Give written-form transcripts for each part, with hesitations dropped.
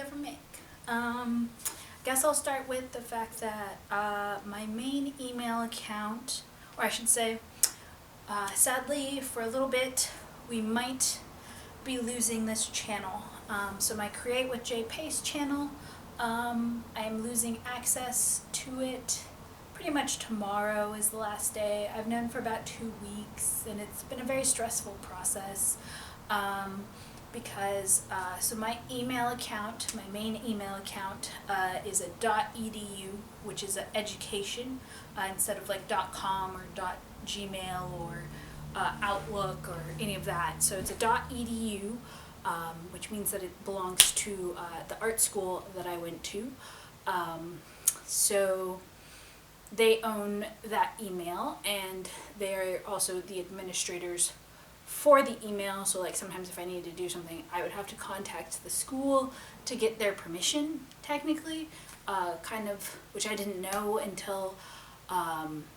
ever make. I guess I'll start with the fact that my main email account, or I should say, sadly for a little bit we might be losing this channel. So my Create with J.Pace channel, I am losing access to it pretty much tomorrow is the last day. I've known for about 2 weeks and it's been a very stressful process because so my email account, my main email account is a .edu, which is an education instead of like .com or .gmail or Outlook or any of that. So it's a .edu, which means that it belongs to the art school that I went to. So they own that email and they're also the administrators for the email. So like sometimes if I needed to do something, I would have to contact the school to get their permission, technically, kind of, which I didn't know until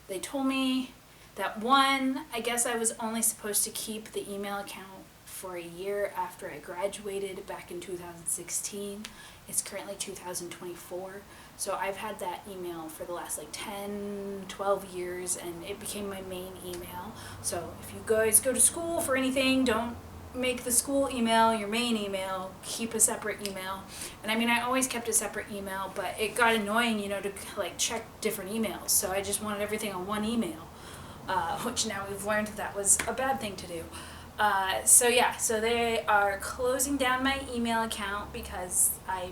they told me that one, I guess I was only supposed to keep the email account for a year after I graduated back in 2016. It's currently 2024. So I've had that email for the last like 10, 12 years and it became my main email. So if you guys go to school for anything, don't make the school email your main email, keep a separate email. And I mean, I always kept a separate email, but it got annoying, you know, to like check different emails. So I just wanted everything on one email, which now we've learned that was a bad thing to do. So yeah, so they are closing down my email account because I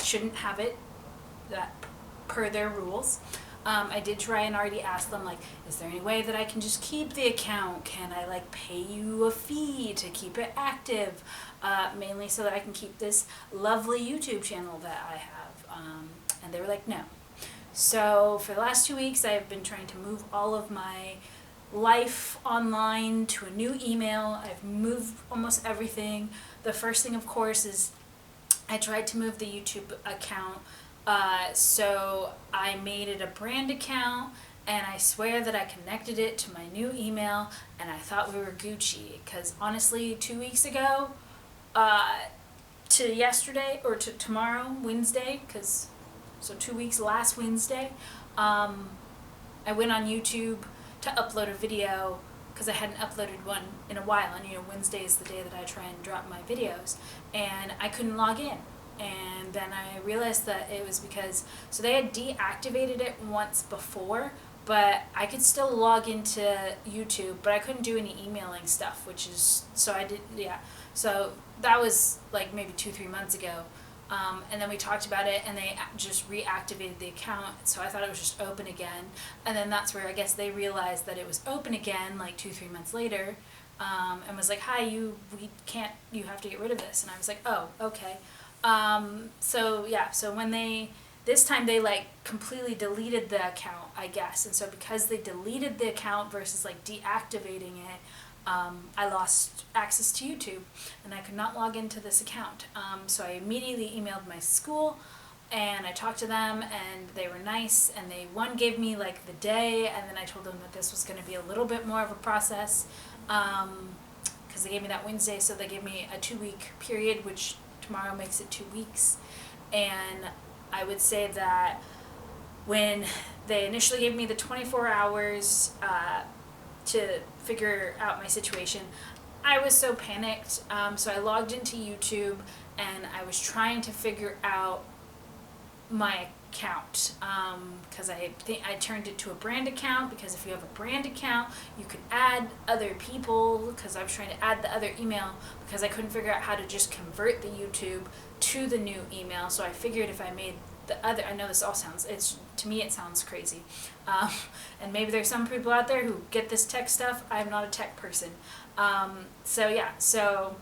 shouldn't have it, that per their rules. I did try and already ask them, like, is there any way that I can just keep the account? Can I like pay you a fee to keep it active? Mainly so that I can keep this lovely YouTube channel that I have. And they were like, no. So for the last 2 weeks, I've been trying to move all of my life online to a new email. I've moved almost everything. The first thing, of course, is I tried to move the YouTube account. So I made it a brand account and I swear that I connected it to my new email and I thought we were Gucci, because honestly 2 weeks ago to yesterday, or to tomorrow, Wednesday, because so 2 weeks, last Wednesday, I went on YouTube to upload a video because I hadn't uploaded one in a while, and you know, Wednesday is the day that I try and drop my videos, and I couldn't log in. And then I realized that it was because, so they had deactivated it once before, but I could still log into YouTube, but I couldn't do any emailing stuff, which is, so I did, yeah. So that was like maybe 2-3 months ago. And then we talked about it and they just reactivated the account, so I thought it was just open again. And then that's where I guess they realized that it was open again like 2-3 months later, and was like, hi, you have to get rid of this. And I was like, oh, okay. So yeah, so when this time they like completely deleted the account, I guess. And so because they deleted the account versus like deactivating it, I lost access to YouTube and I could not log into this account. So I immediately emailed my school and I talked to them and they were nice, and one gave me like the day, and then I told them that this was going to be a little bit more of a process, because they gave me that Wednesday, so they gave me a 2-week period, which tomorrow makes it 2 weeks. And I would say that when they initially gave me the 24 hours to figure out my situation, I was so panicked. So I logged into YouTube and I was trying to figure out my account, because I turned it to a brand account, because if you have a brand account you can add other people, because I was trying to add the other email because I couldn't figure out how to just convert the YouTube to the new email. So I figured if I made the other, I know this all sounds, to me it sounds crazy, and maybe there's some people out there who get this tech stuff. I'm not a tech person. So yeah, so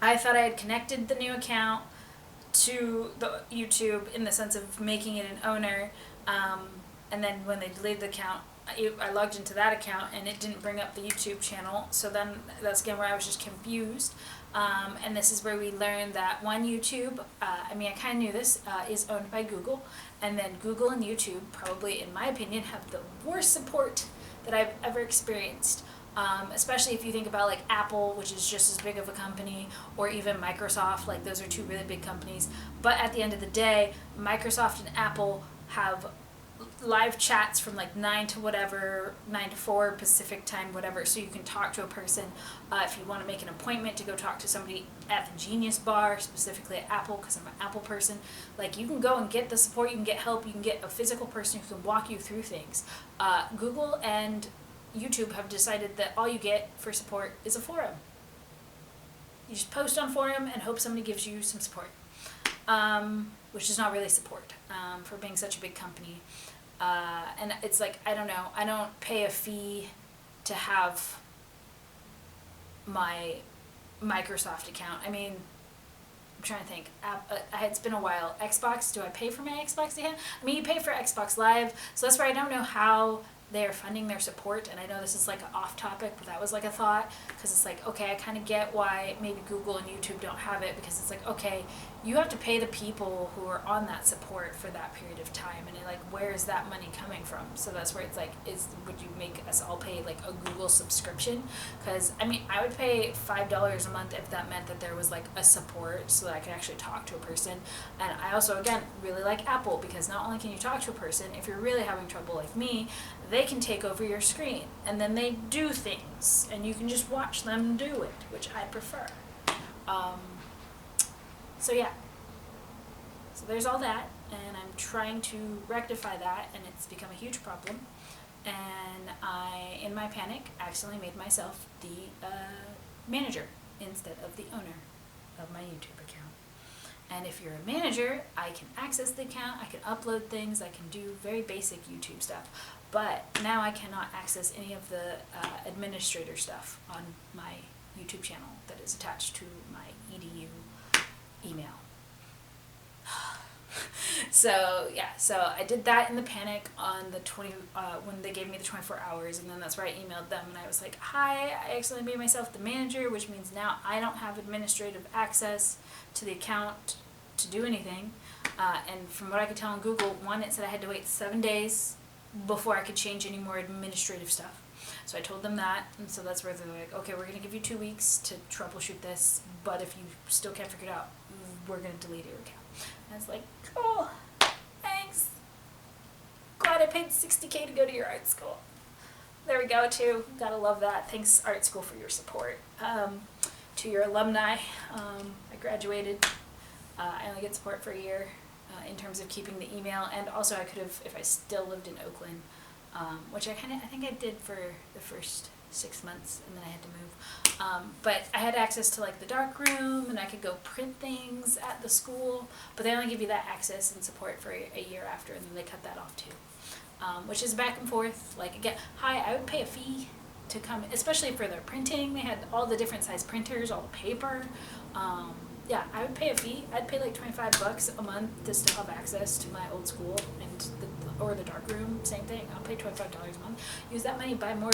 I thought I had connected the new account to the YouTube in the sense of making it an owner, and then when they deleted the account, I logged into that account and it didn't bring up the YouTube channel. So then that's again where I was just confused, and this is where we learned that YouTube, I mean I kind of knew this, is owned by Google, and then Google and YouTube probably, in my opinion, have the worst support that I've ever experienced. Especially if you think about like Apple, which is just as big of a company, or even Microsoft. Like those are two really big companies. But at the end of the day, Microsoft and Apple have live chats from like 9 to whatever, 9 to 4 Pacific time, whatever, so you can talk to a person. If you want to make an appointment to go talk to somebody at the Genius Bar, specifically at Apple, because I'm an Apple person, like you can go and get the support, you can get help, you can get a physical person who can walk you through things. Google and YouTube have decided that all you get for support is a forum. You just post on forum and hope somebody gives you some support, which is not really support for being such a big company. And it's like, I don't know, I don't pay a fee to have my Microsoft account. I mean, I'm trying to think. It's been a while. Xbox, do I pay for my Xbox account? I mean, you pay for Xbox Live, so that's where I don't know how they're funding their support. And I know this is like an off topic, but that was like a thought, because it's like, okay, I kind of get why maybe Google and YouTube don't have it, because it's like, okay, you have to pay the people who are on that support for that period of time, and like, where is that money coming from? So that's where it's like, would you make us all pay like a Google subscription? Because I mean, I would pay $5 a month if that meant that there was like a support, so that I could actually talk to a person. And I also, again, really like Apple, because not only can you talk to a person, if you're really having trouble like me, they can take over your screen, and then they do things, and you can just watch them do it, which I prefer. So yeah, so there's all that, and I'm trying to rectify that, and it's become a huge problem. And I, in my panic, accidentally made myself the manager instead of the owner of my YouTube account. And if you're a manager, I can access the account, I can upload things, I can do very basic YouTube stuff. But now I cannot access any of the administrator stuff on my YouTube channel that is attached to my edu email. So yeah, so I did that in the panic on the when they gave me the 24 hours, and then that's where I emailed them and I was like, hi, I accidentally made myself the manager, which means now I don't have administrative access to the account to do anything. And from what I could tell on Google, one, it said I had to wait 7 days before I could change any more administrative stuff. So I told them that, and so that's where they're like, okay, we're going to give you 2 weeks to troubleshoot this, but if you still can't figure it out, we're going to delete your account. And it's like, cool, thanks. Glad I paid $60K to go to your art school. There we go, too. Gotta love that. Thanks, art school, for your support. To your alumni, I graduated. I only get support for a year in terms of keeping the email, and also I could have, if I still lived in Oakland, which I think I did for the first 6 months, and then I had to move. But I had access to like the dark room, and I could go print things at the school, but they only give you that access and support for a year after, and then they cut that off too. Which is back and forth. Like, again, hi, I would pay a fee to come, especially for their printing. They had all the different size printers, all the paper. Yeah, I would pay a fee. I'd pay like $25 a month to still have access to my old school and or the dark room. Same thing. I'll pay $25 a month. Use that money, buy more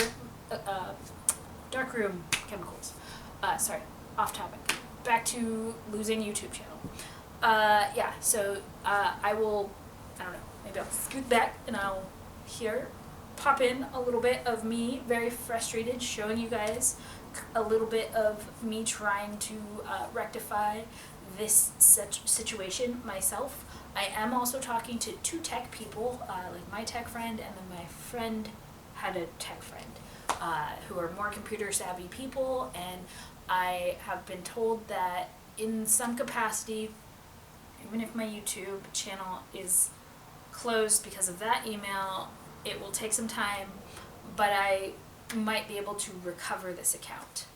dark room chemicals. Sorry, off topic. Back to losing YouTube channel. Yeah, so I will, I don't know, maybe I'll scoot back and I'll pop in a little bit of me, very frustrated, showing you guys a little bit of me trying to rectify this situation myself. I am also talking to 2 tech people, like my tech friend and then my friend had a tech friend, who are more computer savvy people, and I have been told that in some capacity, even if my YouTube channel is closed because of that email, it will take some time, but I might be able to recover this account.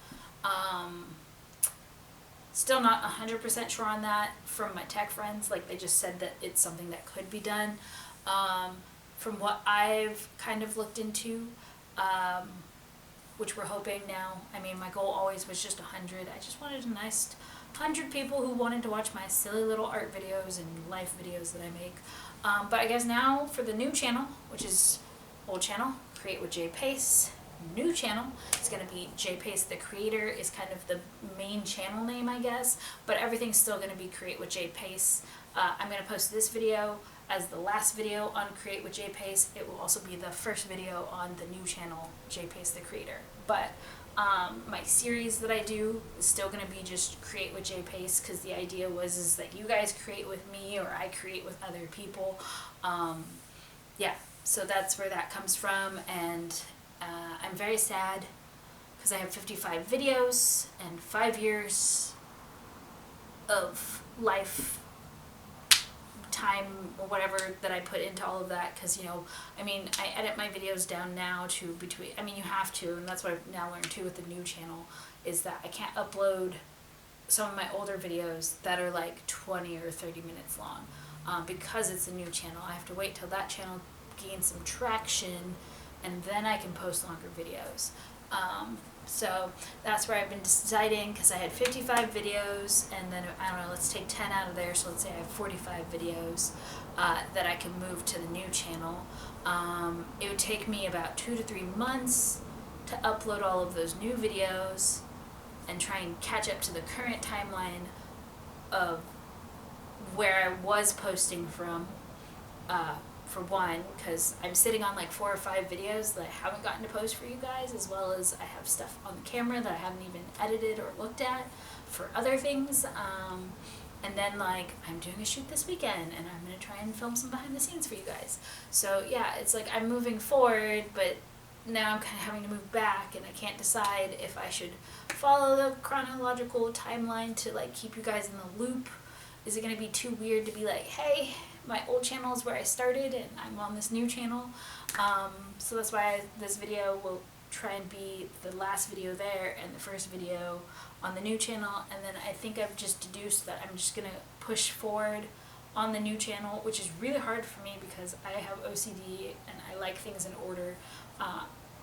Still not 100% sure on that from my tech friends. Like, they just said that it's something that could be done. From what I've kind of looked into, which we're hoping now, I mean, my goal always was just 100. I just wanted a nice 100 people who wanted to watch my silly little art videos and life videos that I make. But I guess now for the new channel, which is old channel, Create with J.Pace. New channel, it's going to be J.Pace the creator is kind of the main channel name, I guess, but everything's still going to be Create with J.Pace. I'm going to post this video as the last video on Create with J.Pace. It will also be the first video on the new channel, J.Pace the Creator. But my series that I do is still going to be just Create with J.Pace, because the idea is that you guys create with me or I create with other people. Yeah, so that's where that comes from, and I'm very sad because I have 55 videos and 5 years of life time or whatever that I put into all of that, because I mean, I edit my videos down now to between, I mean, you have to, and that's what I've now learned too with the new channel, is that I can't upload some of my older videos that are like 20 or 30 minutes long, because it's a new channel. I have to wait till that channel gains some traction, and then I can post longer videos. So that's where I've been deciding, because I had 55 videos, and then, I don't know, let's take 10 out of there, so let's say I have 45 videos that I can move to the new channel. It would take me about 2 to 3 months to upload all of those new videos and try and catch up to the current timeline of where I was posting from. For one, because I'm sitting on like 4 or 5 videos that I haven't gotten to post for you guys, as well as I have stuff on the camera that I haven't even edited or looked at for other things. And then like I'm doing a shoot this weekend, and I'm going to try and film some behind the scenes for you guys. So yeah, it's like I'm moving forward, but now I'm kind of having to move back, and I can't decide if I should follow the chronological timeline to like keep you guys in the loop. Is it going to be too weird to be like, hey, my old channel is where I started and I'm on this new channel? So that's why this video will try and be the last video there and the first video on the new channel. And then I think I've just deduced that I'm just going to push forward on the new channel, which is really hard for me because I have OCD and I like things in order.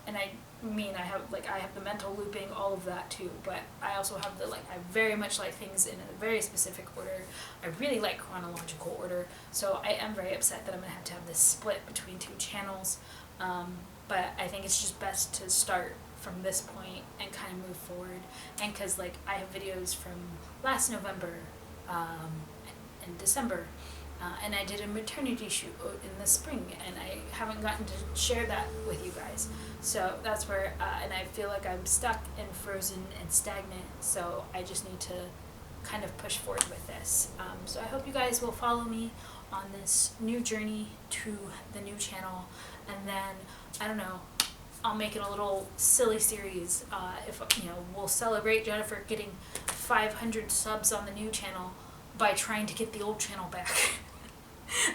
And I mean, I have the mental looping, all of that too, but I also have I very much like things in a very specific order. I really like chronological order, so I am very upset that I'm going to have this split between 2 channels, but I think it's just best to start from this point and kind of move forward, and because I have videos from last November and December, and I did a maternity shoot in the spring, and I haven't gotten to share that with you guys. So that's where, and I feel like I'm stuck and frozen and stagnant, so I just need to kind of push forward with this. So I hope you guys will follow me on this new journey to the new channel, and then, I don't know, I'll make it a little silly series. If we'll celebrate Jennifer getting 500 subs on the new channel by trying to get the old channel back.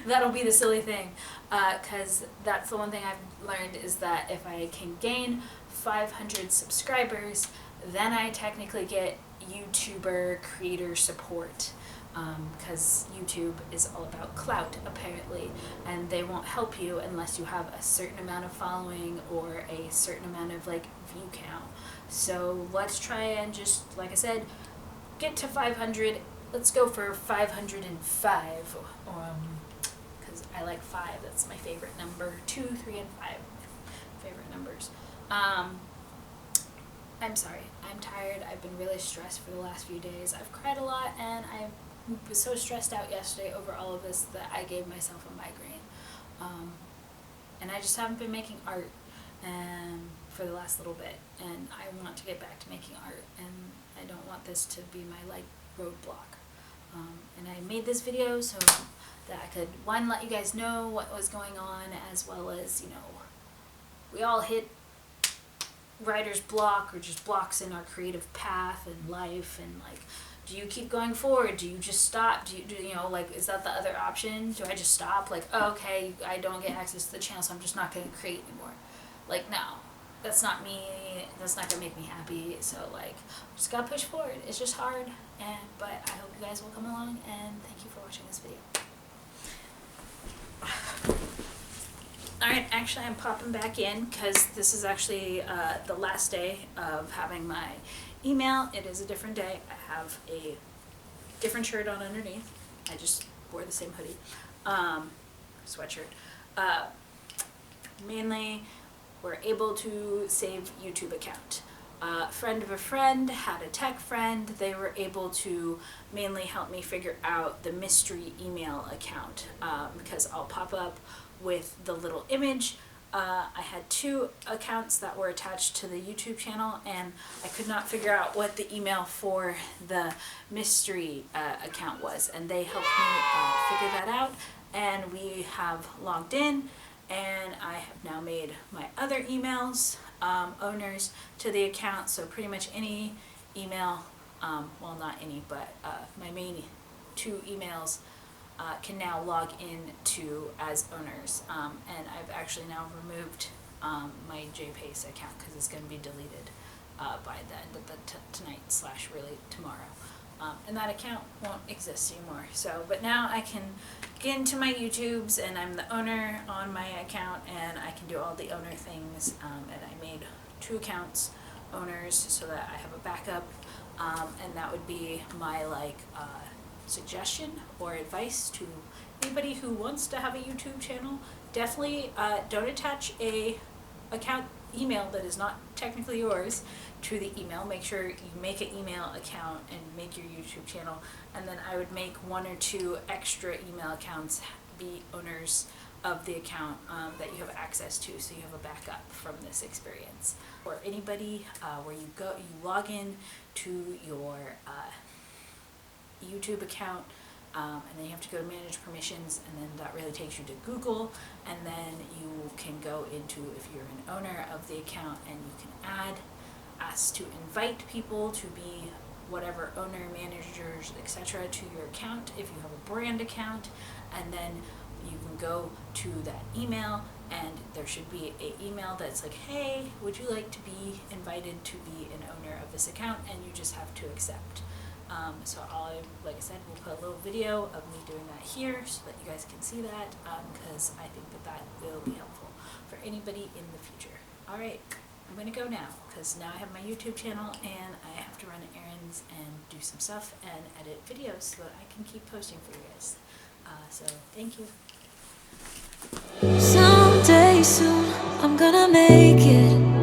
That'll be the silly thing, because that's the one thing I've learned, is that if I can gain 500 subscribers, then I technically get YouTuber creator support, because YouTube is all about clout apparently, and they won't help you unless you have a certain amount of following or a certain amount of view count. So let's try and just, like I said, get to 500. Let's go for 505, because I like 5. That's my favorite number. 2, 3, and 5 favorite numbers. I'm sorry. I'm tired. I've been really stressed for the last few days. I've cried a lot, and I was so stressed out yesterday over all of this that I gave myself a migraine. And I just haven't been making art for the last little bit, and I want to get back to making art, and I don't want this to be my roadblock. And I made this video so that I could, one, let you guys know what was going on, as well as, we all hit writer's block, or just blocks in our creative path and life, and do you keep going forward? Do you just stop? Do is that the other option? Do I just stop? Oh, okay, I don't get access to the channel, so I'm just not going to create anymore. No, that's not me. That's not going to make me happy. So just got to push forward. It's just hard, but I hope you guys will come along, and thank you for watching this video. Alright, actually I'm popping back in because this is actually the last day of having my email. It is a different day. I have a different shirt on underneath. I just wore the same hoodie, sweatshirt. Mainly, we're able to save YouTube account. a friend of a friend had a tech friend. They were able to mainly help me figure out the mystery email account, because I'll pop up with the little image. I had 2 accounts that were attached to the YouTube channel, and I could not figure out what the email for the mystery account was, and they helped me figure that out, and we have logged in, and I have now made my other emails owners to the account. So pretty much any email, well, not any, but my main 2 emails can now log in to as owners, and I've actually now removed my J.Pace account because it's going to be deleted by the end of the tonight / really tomorrow, and that account won't exist anymore. So, but now I can get into my YouTubes, and I'm the owner on my account, and I can do all the owner things, and I made 2 accounts owners so that I have a backup, and that would be my suggestion or advice to anybody who wants to have a YouTube channel. Definitely don't attach a account email that is not technically yours to the email. Make sure you make an email account and make your YouTube channel, and then I would make 1 or 2 extra email accounts be owners of the account that you have access to, so you have a backup from this experience. Or anybody where you log in to your YouTube account, and then you have to go to manage permissions, and then that really takes you to Google, and then you can go into, if you're an owner of the account, and you can ask to invite people to be whatever owner, managers, etc. to your account if you have a brand account, and then you can go to that email, and there should be an email that's like, hey, would you like to be invited to be an owner of this account, and you just have to accept. So like I said, we'll put a little video of me doing that here so that you guys can see that, because I think that will be helpful for anybody in the future. Alright, I'm going to go now, because now I have my YouTube channel, and I have to run errands and do some stuff and edit videos so that I can keep posting for you guys. So thank you. Someday soon I'm gonna make it.